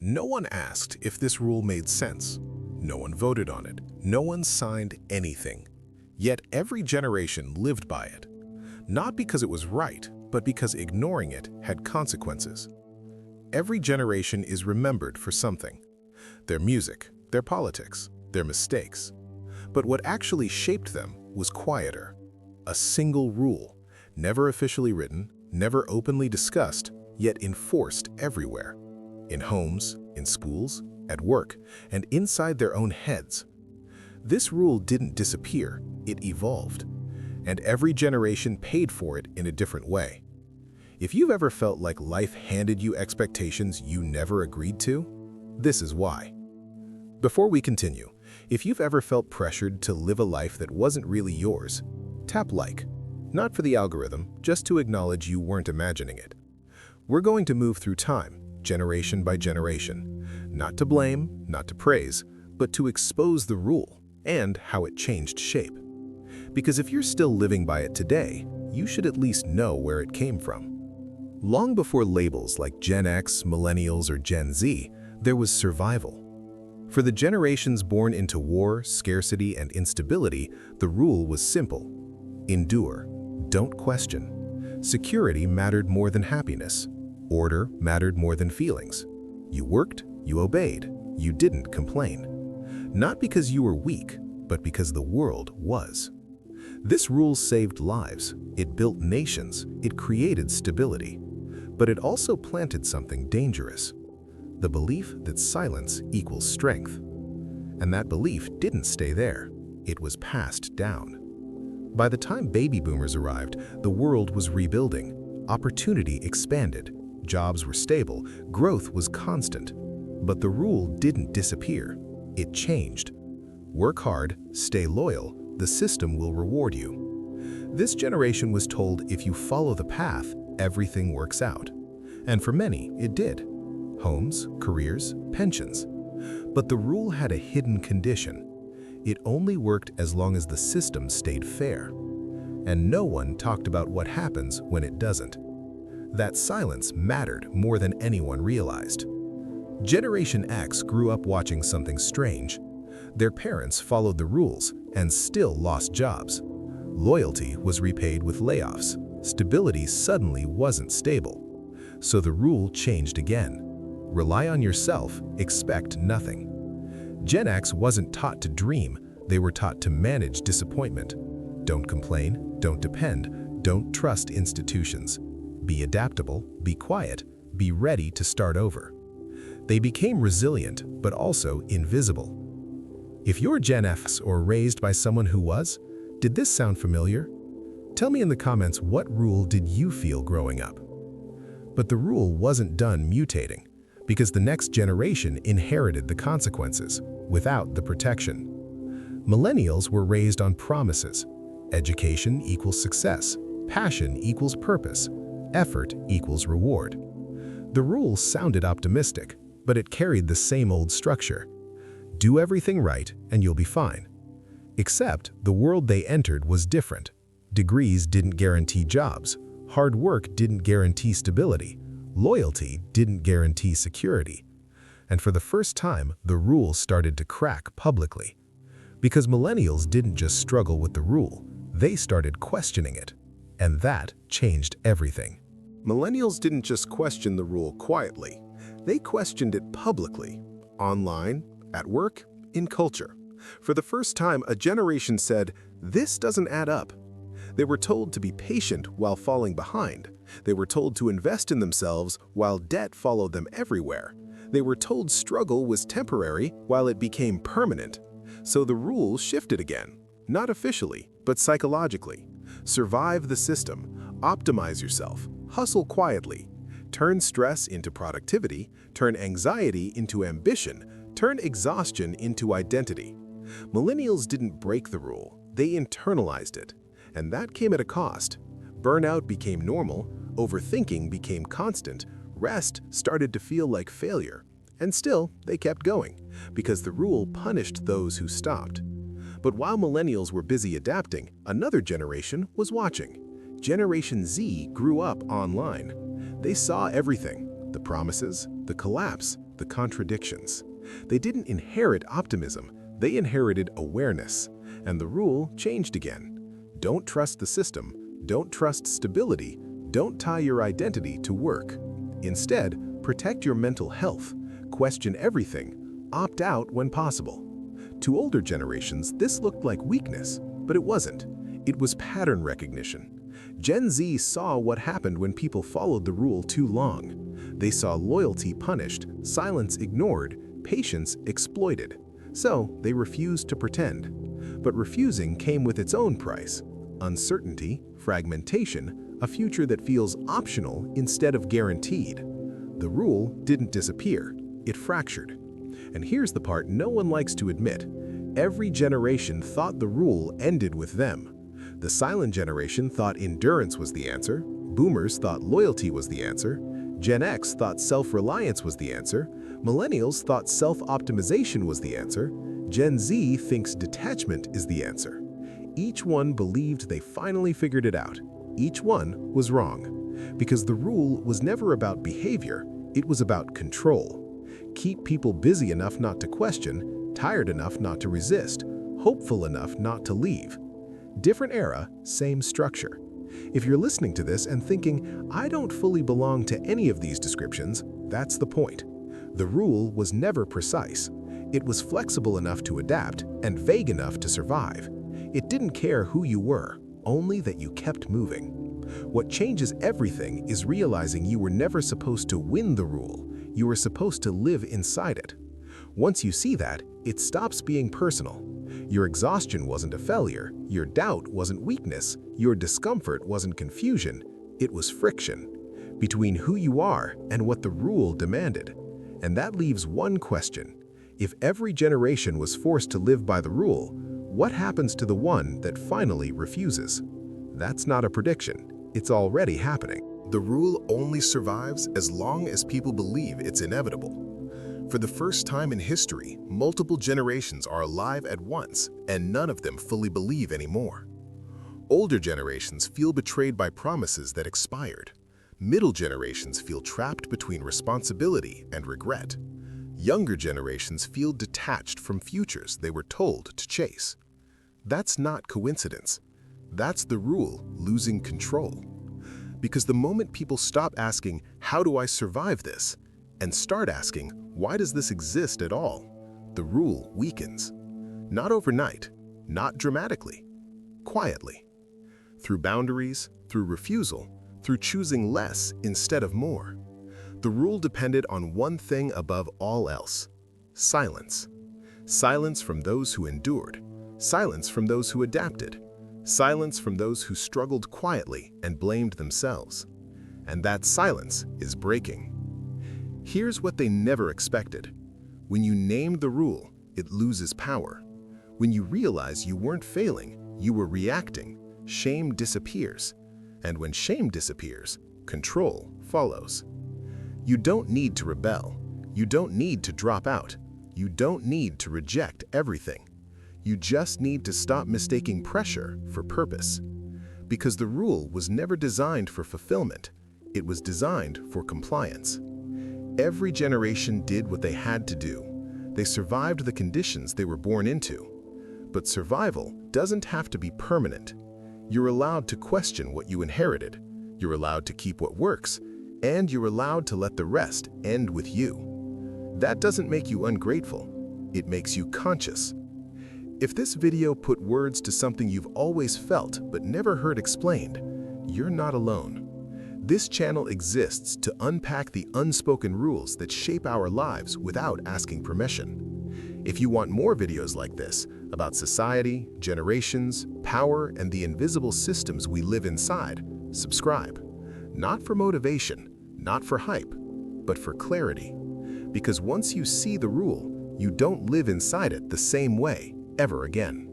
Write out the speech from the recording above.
No one asked if this rule made sense. No one voted on it. No one signed anything. Yet every generation lived by it. Not because it was right, but because ignoring it had consequences. Every generation is remembered for something. Their music, their politics, their mistakes. But what actually shaped them was quieter. A single rule, never officially written, never openly discussed, yet enforced everywhere. In homes, in schools, at work, and inside their own heads. This rule didn't disappear, it evolved. And every generation paid for it in a different way. If you've ever felt like life handed you expectations you never agreed to, this is why. Before we continue, if you've ever felt pressured to live a life that wasn't really yours, tap like. Not for the algorithm, just to acknowledge you weren't imagining it. We're going to move through time, generation by generation, not to blame, not to praise, but to expose the rule and how it changed shape. Because if you're still living by it today, you should at least know where it came from. Long before labels like Gen X, Millennials, or Gen Z, there was survival. For the generations born into war, scarcity, and instability, the rule was simple. Endure. Don't question. Security mattered more than happiness. Order mattered more than feelings. You worked, you obeyed, you didn't complain. Not because you were weak, but because the world was. This rule saved lives, it built nations, it created stability. But it also planted something dangerous. The belief that silence equals strength. And that belief didn't stay there. It was passed down. By the time baby boomers arrived, the world was rebuilding. Opportunity expanded. Jobs were stable. Growth was constant. But the rule didn't disappear. It changed. Work hard, stay loyal, the system will reward you. This generation was told if you follow the path, everything works out. And for many, it did. Homes, careers, pensions. But the rule had a hidden condition. It only worked as long as the system stayed fair. And no one talked about what happens when it doesn't. That silence mattered more than anyone realized. Generation X grew up watching something strange. Their parents followed the rules and still lost jobs. Loyalty was repaid with layoffs. Stability suddenly wasn't stable. So the rule changed again. Rely on yourself, expect nothing. Gen X wasn't taught to dream, they were taught to manage disappointment. Don't complain, don't depend, don't trust institutions. Be adaptable, be quiet, be ready to start over. They became resilient, but also invisible. If you're Gen X or raised by someone who was, did this sound familiar? Tell me in the comments what rule did you feel growing up? But the rule wasn't done mutating, because the next generation inherited the consequences, without the protection. Millennials were raised on promises. Education equals success, passion equals purpose, effort equals reward. The rule sounded optimistic, but it carried the same old structure. Do everything right and you'll be fine. Except the world they entered was different. Degrees didn't guarantee jobs. Hard work didn't guarantee stability. Loyalty didn't guarantee security. And for the first time, the rule started to crack publicly. Because millennials didn't just struggle with the rule, they started questioning it. And that changed everything. Millennials didn't just question the rule quietly. They questioned it publicly, online, at work, in culture. For the first time, a generation said, "This doesn't add up." They were told to be patient while falling behind. They were told to invest in themselves while debt followed them everywhere. They were told struggle was temporary while it became permanent. So the rules shifted again, not officially, but psychologically. Survive the system, optimize yourself, hustle quietly, turn stress into productivity, turn anxiety into ambition, turn exhaustion into identity. Millennials didn't break the rule, they internalized it. And that came at a cost. Burnout became normal, overthinking became constant, rest started to feel like failure. And still, they kept going, because the rule punished those who stopped. But while millennials were busy adapting, another generation was watching. Generation Z grew up online. They saw everything, the promises, the collapse, the contradictions. They didn't inherit optimism, they inherited awareness. And the rule changed again. Don't trust the system, don't trust stability, don't tie your identity to work. Instead, protect your mental health, question everything, opt out when possible. To older generations, this looked like weakness, but it wasn't. It was pattern recognition. Gen Z saw what happened when people followed the rule too long. They saw loyalty punished, silence ignored, patience exploited. So they refused to pretend. But refusing came with its own price: uncertainty, fragmentation, a future that feels optional instead of guaranteed. The rule didn't disappear, it fractured. And here's the part no one likes to admit. Every generation thought the rule ended with them. The silent generation thought endurance was the answer, boomers thought loyalty was the answer, Gen X thought self-reliance was the answer, millennials thought self-optimization was the answer, Gen Z thinks detachment is the answer. Each one believed they finally figured it out. Each one was wrong. Because the rule was never about behavior, it was about control. Keep people busy enough not to question, tired enough not to resist, hopeful enough not to leave. Different era, same structure. If you're listening to this and thinking, I don't fully belong to any of these descriptions, that's the point. The rule was never precise. It was flexible enough to adapt and vague enough to survive. It didn't care who you were, only that you kept moving. What changes everything is realizing you were never supposed to win the rule. You were supposed to live inside it. Once you see that, it stops being personal. Your exhaustion wasn't a failure, your doubt wasn't weakness, your discomfort wasn't confusion, it was friction between who you are and what the rule demanded. And that leaves one question. If every generation was forced to live by the rule, what happens to the one that finally refuses? That's not a prediction, it's already happening. The rule only survives as long as people believe it's inevitable. For the first time in history, multiple generations are alive at once, and none of them fully believe anymore. Older generations feel betrayed by promises that expired. Middle generations feel trapped between responsibility and regret. Younger generations feel detached from futures they were told to chase. That's not coincidence. That's the rule losing control. Because the moment people stop asking, how do I survive this? And start asking, why does this exist at all? The rule weakens. Not overnight, not dramatically, quietly. Through boundaries, through refusal, through choosing less instead of more. The rule depended on one thing above all else: silence. Silence from those who endured, silence from those who adapted, silence from those who struggled quietly and blamed themselves. And that silence is breaking. Here's what they never expected. When you name the rule, it loses power. When you realize you weren't failing, you were reacting, shame disappears. And when shame disappears, control follows. You don't need to rebel. You don't need to drop out. You don't need to reject everything. You just need to stop mistaking pressure for purpose. Because the rule was never designed for fulfillment. It was designed for compliance. Every generation did what they had to do. They survived the conditions they were born into. But survival doesn't have to be permanent. You're allowed to question what you inherited. You're allowed to keep what works. And you're allowed to let the rest end with you. That doesn't make you ungrateful. It makes you conscious. If this video put words to something you've always felt but never heard explained, you're not alone. This channel exists to unpack the unspoken rules that shape our lives without asking permission. If you want more videos like this about society, generations, power, and the invisible systems we live inside, subscribe. Not for motivation, not for hype, but for clarity. Because once you see the rule, you don't live inside it the same way ever again.